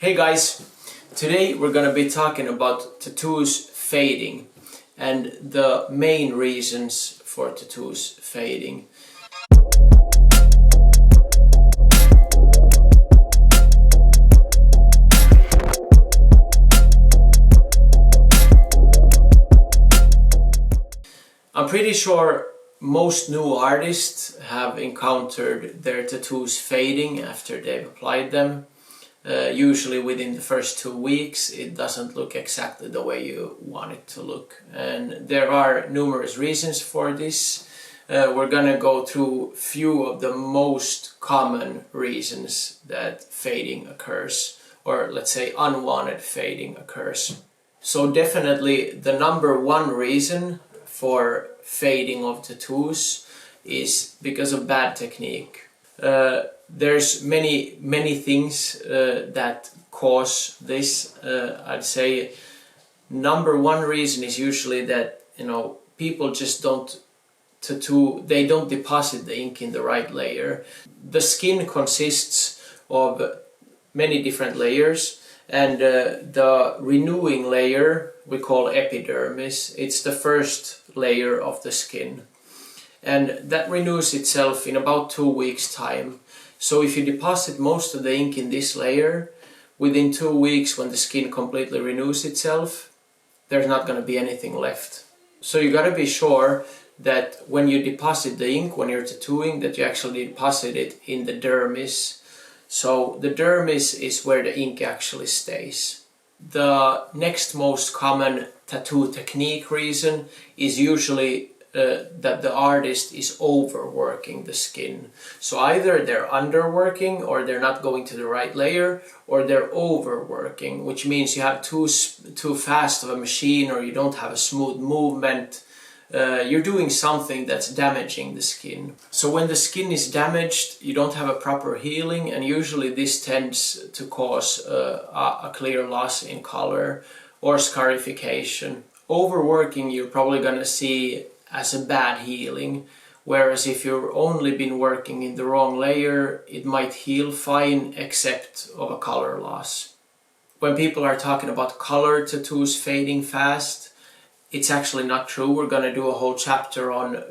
Hey guys, today we're gonna be talking about tattoos fading and the main reasons for tattoos fading. I'm pretty sure most new artists have encountered their tattoos fading after they've applied them. Usually within the first 2 weeks it doesn't look exactly the way you want it to look, and there are numerous reasons for this. We're gonna go through few of the most common reasons that fading occurs, or let's say unwanted fading occurs. So definitely the number one reason for fading of tattoos is because of bad technique. There's many things that cause this. I'd say number one reason is usually that people just don't deposit the ink in the right layer. The skin consists of many different layers, and the renewing layer we call epidermis. It's the first layer of the skin, and that renews itself in about 2 weeks time. So if you deposit most of the ink in this layer, within 2 weeks when the skin completely renews itself, there's not going to be anything left. So you got to be sure that when you deposit the ink, when you're tattooing, that you actually deposit it in the dermis. So the dermis is where the ink actually stays. The next most common tattoo technique reason is usually that the artist is overworking the skin. So either they're underworking, or they're not going to the right layer, or they're overworking, which means you have too fast of a machine, or you don't have a smooth movement. You're doing something that's damaging the skin. So when the skin is damaged, you don't have a proper healing, and usually this tends to cause a clear loss in color or scarification. Overworking you're probably gonna see as a bad healing, whereas if you've only been working in the wrong layer, it might heal fine except of a color loss. When people are talking about color tattoos fading fast, it's actually not true. We're gonna do a whole chapter on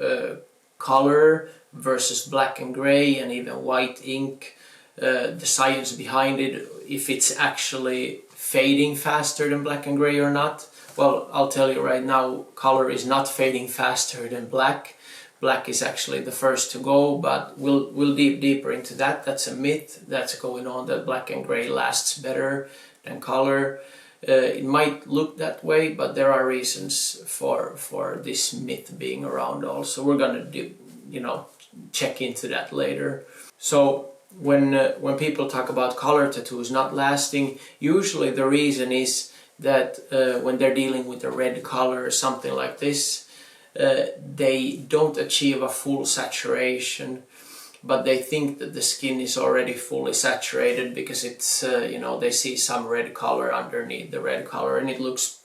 color versus black and gray and even white ink, the science behind it, if it's actually fading faster than black and gray or not. Well, I'll tell you right now, color is not fading faster than black. Black is actually the first to go, but we'll deep deeper into that. That's a myth that's going on, that black and gray lasts better than color. It might look that way, but there are reasons for this myth being around also. We're gonna check into that later. So when people talk about color tattoos not lasting, usually the reason is that when they're dealing with a red color or something like this, they don't achieve a full saturation, but they think that the skin is already fully saturated because it's they see some red color underneath the red color, and it looks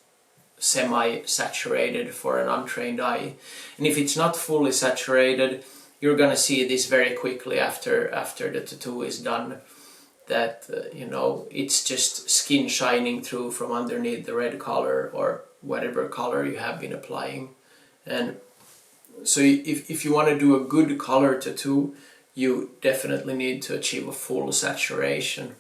semi-saturated for an untrained eye. And if it's not fully saturated, you're gonna see this very quickly after the tattoo is done, that it's just skin shining through from underneath the red color or whatever color you have been applying. And so if you want to do a good color tattoo, you definitely need to achieve a full saturation.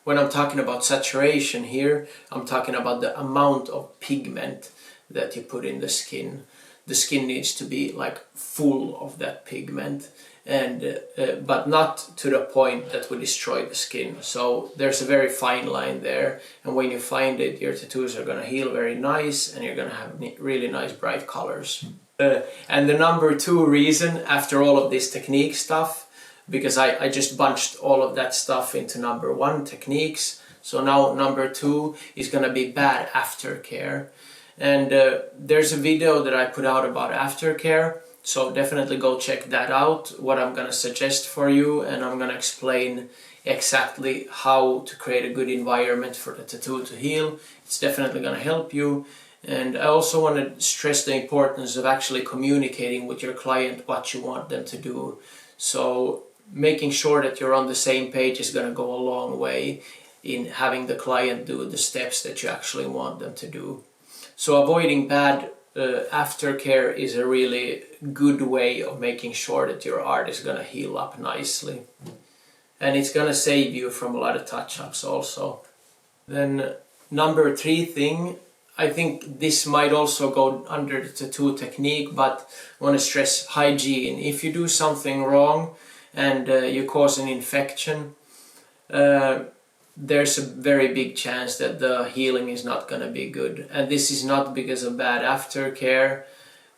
When I'm talking about saturation here, I'm talking about the amount of pigment that you put in the skin. The skin needs to be like full of that pigment, and but not to the point that will destroy the skin. So there's a very fine line there, and when you find it, your tattoos are gonna heal very nice, and you're gonna have really nice bright colors. And the number two reason, after all of this technique stuff, because I just bunched all of that stuff into number one, techniques, so now number two is gonna be bad aftercare. And there's a video that I put out about aftercare, so definitely go check that out, what I'm gonna suggest for you, and I'm gonna explain exactly how to create a good environment for the tattoo to heal. It's definitely gonna help you. And I also want to stress the importance of actually communicating with your client what you want them to do. So making sure that you're on the same page is going to go a long way. in having the client do the steps that you actually want them to do. So avoiding bad aftercare is a really good way of making sure that your art is going to heal up nicely. And it's going to save you from a lot of touch-ups also. Then number 3 thing, I think this might also go under the tattoo technique, but I want to stress hygiene. If you do something wrong and you cause an infection, there's a very big chance that the healing is not going to be good. And this is not because of bad aftercare,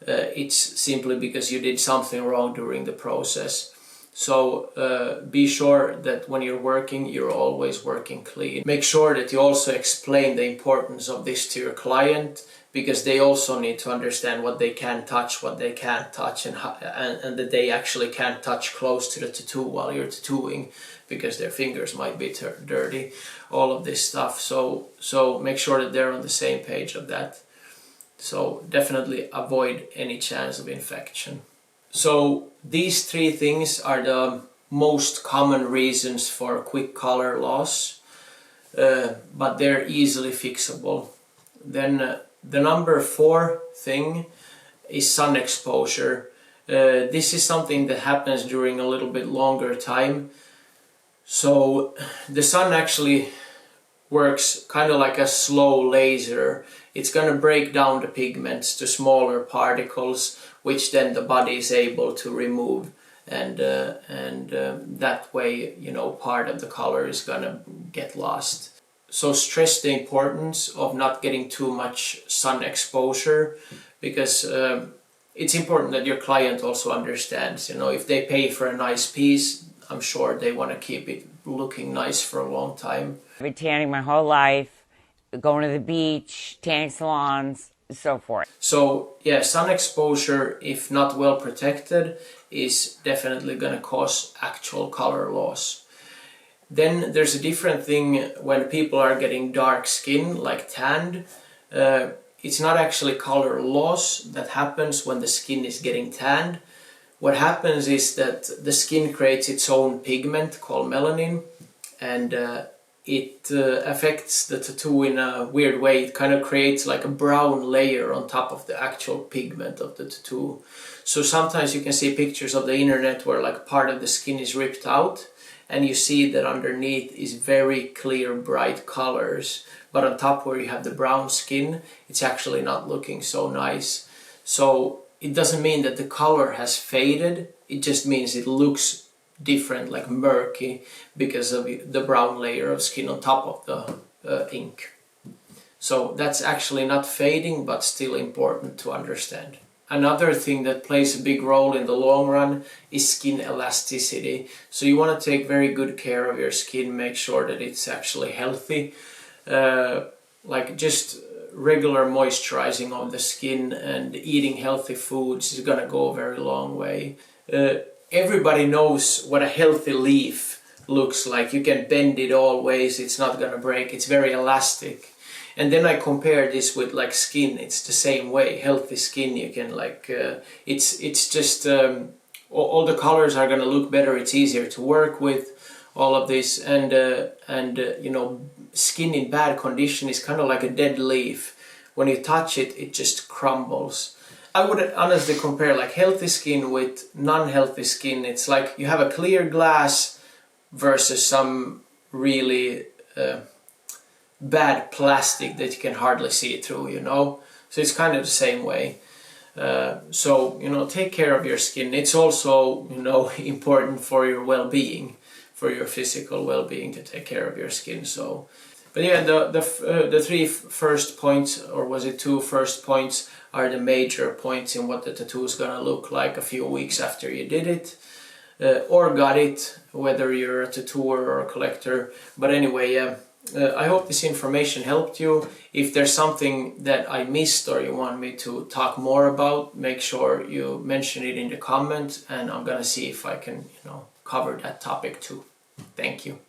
it's simply because you did something wrong during the process. So be sure that when you're working, you're always working clean. Make sure that you also explain the importance of this to your client, because they also need to understand what they can touch, what they can't touch, and that they actually can't touch close to the tattoo while you're tattooing, because their fingers might be dirty, all of this stuff. So make sure that they're on the same page of that. So definitely avoid any chance of infection. So these 3 things are the most common reasons for quick color loss, but they're easily fixable. Then the number 4 thing is sun exposure. This is something that happens during a little bit longer time. So the sun actually works kind of like a slow laser. It's going to break down the pigments to smaller particles, which then the body is able to remove, and that way, you know, part of the color is going to get lost. So stress the importance of not getting too much sun exposure, because it's important that your client also understands, you know, if they pay for a nice piece, I'm sure they want to keep it looking nice for a long time. I've been tanning my whole life, going to the beach, tanning salons, so forth. So yeah, sun exposure, if not well protected, is definitely going to cause actual color loss. Then there's a different thing when people are getting dark skin, like tanned. It's not actually color loss that happens when the skin is getting tanned. What happens is that the skin creates its own pigment called melanin, and it affects the tattoo in a weird way. It kind of creates like a brown layer on top of the actual pigment of the tattoo. So sometimes you can see pictures of the internet where like part of the skin is ripped out, and you see that underneath is very clear, bright colors. But on top where you have the brown skin, it's actually not looking so nice. So it doesn't mean that the color has faded, it just means it looks different, like murky, because of the brown layer of skin on top of the ink. So that's actually not fading, but still important to understand. Another thing that plays a big role in the long run is skin elasticity. So you want to take very good care of your skin, make sure that it's actually healthy. Like just regular moisturizing of the skin and eating healthy foods is gonna go a very long way. Everybody knows what a healthy leaf looks like. You can bend it all ways, it's not gonna break, it's very elastic. And then I compare this with like skin, it's the same way. Healthy skin, you can like, it's just, all the colors are gonna look better, it's easier to work with, all of this, and you know, skin in bad condition is kind of like a dead leaf. When you touch it, it just crumbles. I would honestly compare like healthy skin with non-healthy skin. It's like you have a clear glass versus some really bad plastic that you can hardly see through, you know. So it's kind of the same way. So, you know, take care of your skin. It's also, you know, important for your well-being, for your physical well-being, to take care of your skin. So, but yeah, the 3 first points, or was it 2 first points, are the major points in what the tattoo is gonna look like a few weeks after you did it, or got it, whether you're a tattooer or a collector. But anyway, I hope this information helped you. If there's something that I missed or you want me to talk more about, make sure you mention it in the comments, and I'm gonna see if I can, you know, cover that topic too. Thank you.